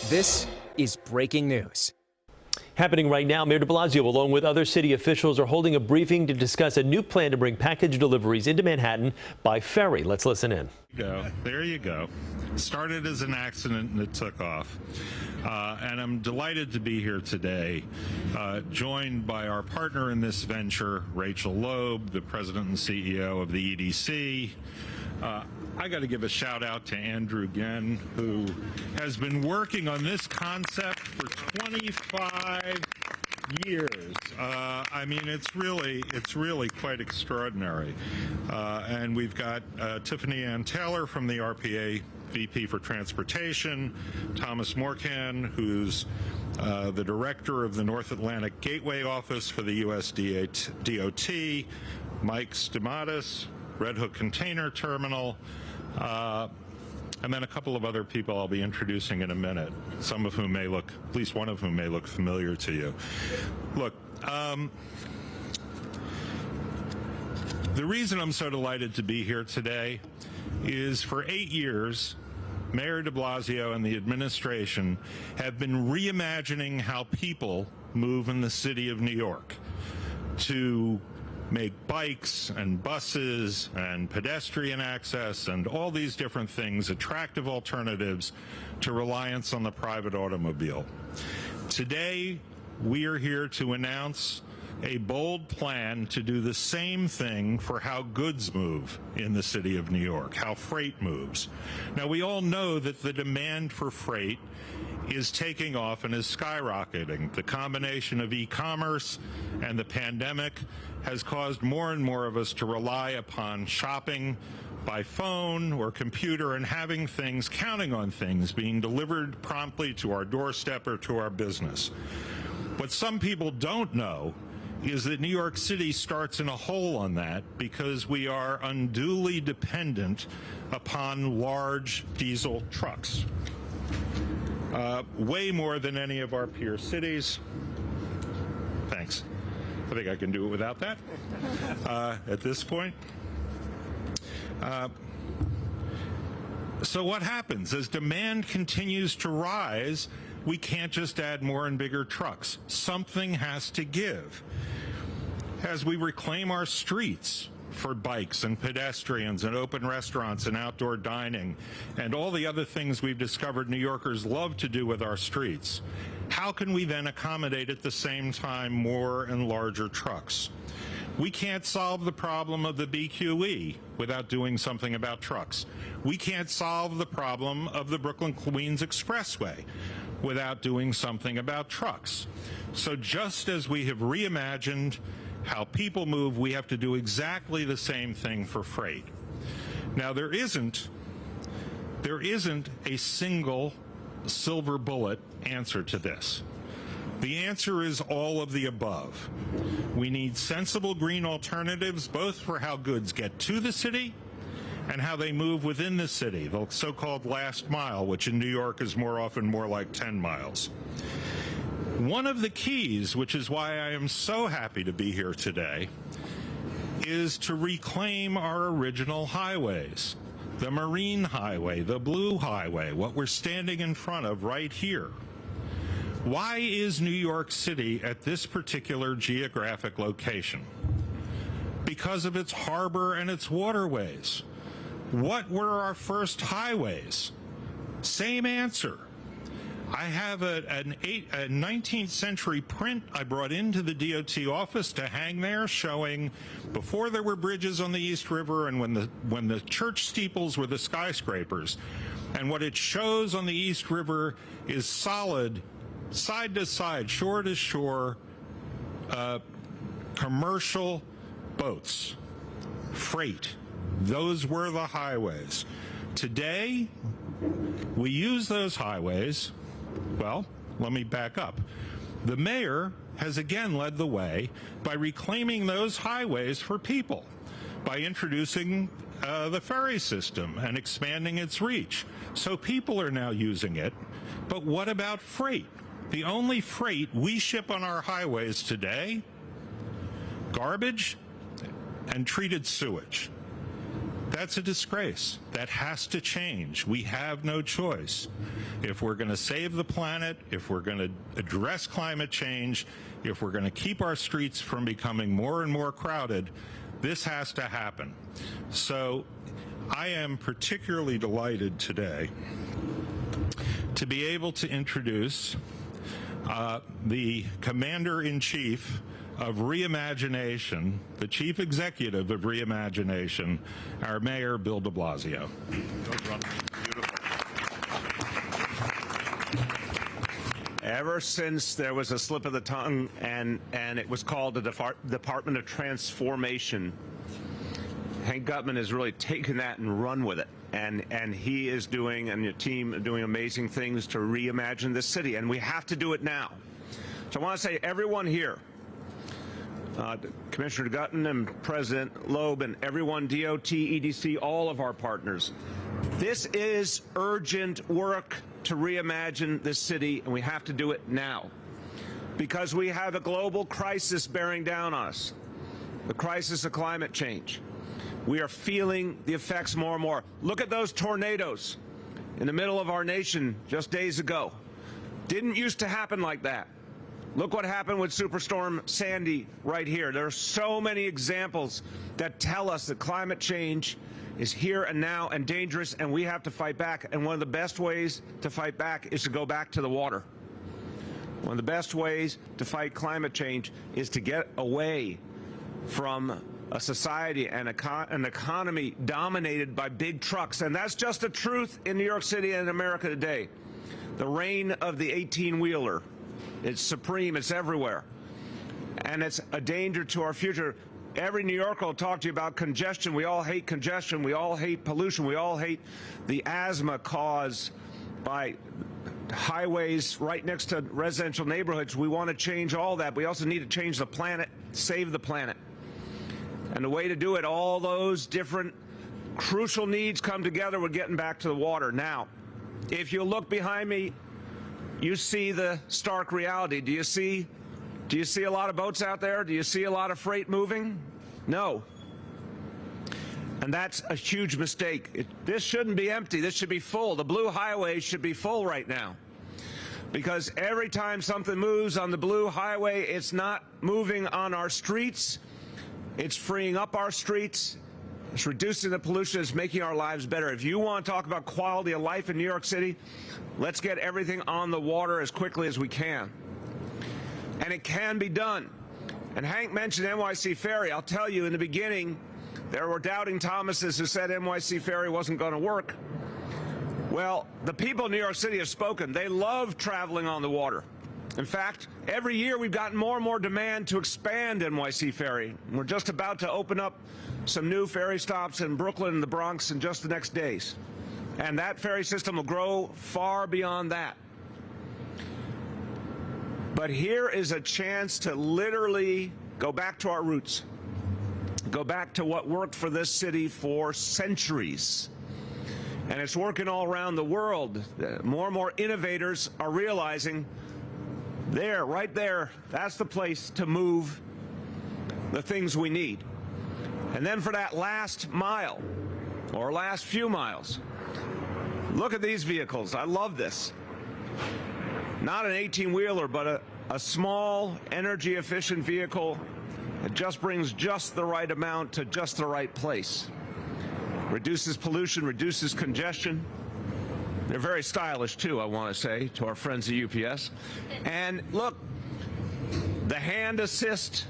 This is breaking news. Happening right now, Mayor de Blasio, along with other city officials, are holding a briefing to discuss a new plan to bring package deliveries into Manhattan by ferry. Let's listen in. There you go. Started as an accident and it took off. And I'm delighted to be here today, joined by our partner in this venture, Rachel Loeb, the president and CEO of the EDC. I got to give a shout out to Andrew Genn, who has been working on this concept for 25 years. I mean, it's really quite extraordinary. And we've got Tiffany Ann Taylor from the RPA, VP for Transportation, Thomas Morcan, who's the director of the North Atlantic Gateway Office for the US DOT, Mike Stamatis, Red Hook Container Terminal, and then a couple of other people I'll be introducing in a minute, some of whom may look, at least one of whom may look familiar to you. Look, the reason I'm so delighted to be here today is for 8 years, Mayor de Blasio and the administration have been reimagining how people move in the city of New York to make bikes and buses and pedestrian access and all these different things attractive alternatives to reliance on the private automobile. Today, we are here to announce a bold plan to do the same thing for how goods move in the city of New York, how freight moves. Now, we all know that the demand for freight is taking off and is skyrocketing. The combination of e-commerce and the pandemic has caused more and more of us to rely upon shopping by phone or computer and having things, counting on things being delivered promptly to our doorstep or to our business. What some people don't know is that New York City starts in a hole on that because we are unduly dependent upon large diesel trucks. Way more than any of our peer cities. Thanks. I think I can do it without that at this point. So what happens? As demand continues to rise, we can't just add more and bigger trucks. Something has to give. As we reclaim our streets for bikes and pedestrians and open restaurants and outdoor dining and all the other things we've discovered New Yorkers love to do with our streets, how can we then accommodate at the same time more and larger trucks? We can't solve the problem of the BQE without doing something about trucks. We can't solve the problem of the Brooklyn-Queens Expressway without doing something about trucks. So just as we have reimagined how people move, we have to do exactly the same thing for freight. Now, there isn't a single silver bullet answer to this. The answer is all of the above. We need sensible green alternatives, both for how goods get to the city and how they move within the city, the so-called last mile, which in New York is more often more like 10 miles. One of the keys, which is why I am so happy to be here today, is to reclaim our original highways. The Marine Highway, the Blue Highway, what we're standing in front of right here. Why is New York City at this particular geographic location? Because of its harbor and its waterways. What were our first highways? Same answer. I have a 19th century print I brought into the DOT office to hang there showing before there were bridges on the East River and when the church steeples were the skyscrapers. And what it shows on the East River is solid, side to side, shore to shore, commercial boats, freight. Those were the highways. Today, we use those highways. Well, let me back up. The mayor has again led the way by reclaiming those highways for people, by introducing the ferry system and expanding its reach. So people are now using it. But what about freight? The only freight we ship on our highways today, garbage and treated sewage. That's a disgrace. That has to change. We have no choice. If we're going to save the planet, if we're going to address climate change, if we're going to keep our streets from becoming more and more crowded, this has to happen. So I am particularly delighted today to be able to introduce the Commander-in-Chief of Reimagination, the Chief Executive of Reimagination, our Mayor, Bill de Blasio. Ever since there was a slip of the tongue and it was called the Department of Transformation, Hank Gutman has really taken that and run with it. And he is doing, and your team are doing amazing things to reimagine this city, and we have to do it now. So I want to say, everyone here, Commissioner Gutman and President Loeb and everyone, DOT, EDC, all of our partners, this is urgent work to reimagine this city, and we have to do it now. Because we have a global crisis bearing down on us, the crisis of climate change. We are feeling the effects more and more. Look at those tornadoes in the middle of our nation just days ago. Didn't used to happen like that. Look what happened with Superstorm Sandy right here. There are so many examples that tell us that climate change is here and now and dangerous, and we have to fight back. And one of the best ways to fight back is to go back to the water. One of the best ways to fight climate change is to get away from a society and an economy dominated by big trucks. And that's just the truth in New York City and America today. The reign of the 18-wheeler. It's supreme. It's everywhere. And it's a danger to our future. Every New Yorker will talk to you about congestion. We all hate congestion. We all hate pollution. We all hate the asthma caused by highways right next to residential neighborhoods. We want to change all that. We also need to change the planet, save the planet. And the way to do it, all those different crucial needs come together. We're getting back to the water. Now, if you look behind me, you see the stark reality. Do you see a lot of boats out there? Do you see a lot of freight moving? No. And that's a huge mistake. This shouldn't be empty. This should be full. The Blue Highway should be full right now. Because every time something moves on the Blue Highway, it's not moving on our streets. It's freeing up our streets. It's reducing the pollution. It's making our lives better. If you want to talk about quality of life in New York City, let's get everything on the water as quickly as we can. And it can be done. And Hank mentioned NYC Ferry. I'll tell you, in the beginning, there were doubting Thomases who said NYC Ferry wasn't going to work. Well, the people in New York City have spoken. They love traveling on the water. In fact, every year we've gotten more and more demand to expand NYC Ferry. We're just about to open up some new ferry stops in Brooklyn and the Bronx in just the next days. And that ferry system will grow far beyond that. But here is a chance to literally go back to our roots, go back to what worked for this city for centuries. And it's working all around the world. More and more innovators are realizing there, right there, that's the place to move the things we need. And then for that last mile, or last few miles, look at these vehicles. I love this. Not an 18-wheeler, but a small, energy-efficient vehicle that just brings just the right amount to just the right place. Reduces pollution, reduces congestion. They're very stylish, too, I want to say, to our friends at UPS. And look, the hand assist,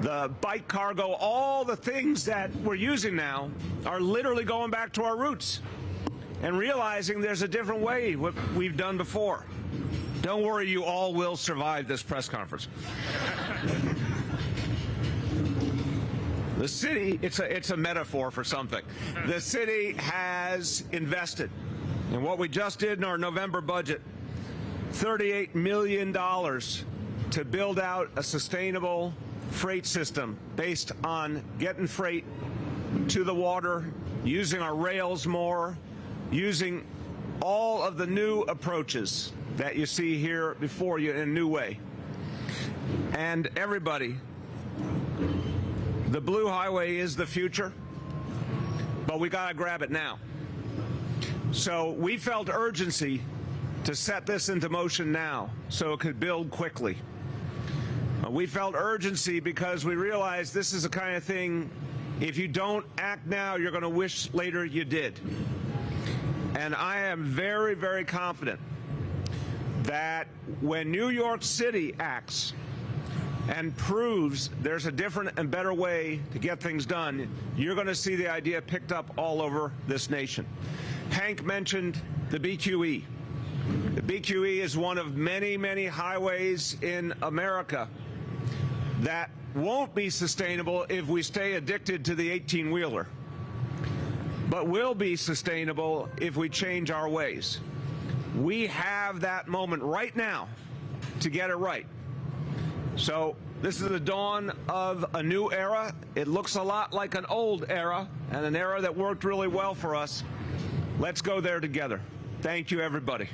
the bike cargo, all the things that we're using now are literally going back to our roots and realizing there's a different way what we've done before. Don't worry, you all will survive this press conference. The city, it's a metaphor for something. The city has invested in what we just did in our November budget, $38 million to build out a sustainable freight system based on getting freight to the water, using our rails more, using all of the new approaches that you see here before you in a new way. And everybody, the Blue Highway is the future. Well, we got to grab it now. So we felt urgency to set this into motion now so it could build quickly. We felt urgency because we realized this is the kind of thing, if you don't act now, you're going to wish later you did. And I am very, very confident that when New York City acts and proves there's a different and better way to get things done, you're going to see the idea picked up all over this nation. Hank mentioned the BQE. The BQE is one of many, many highways in America that won't be sustainable if we stay addicted to the 18-wheeler, but will be sustainable if we change our ways. We have that moment right now to get it right. So this is the dawn of a new era. It looks a lot like an old era, and an era that worked really well for us. Let's go there together. Thank you, everybody.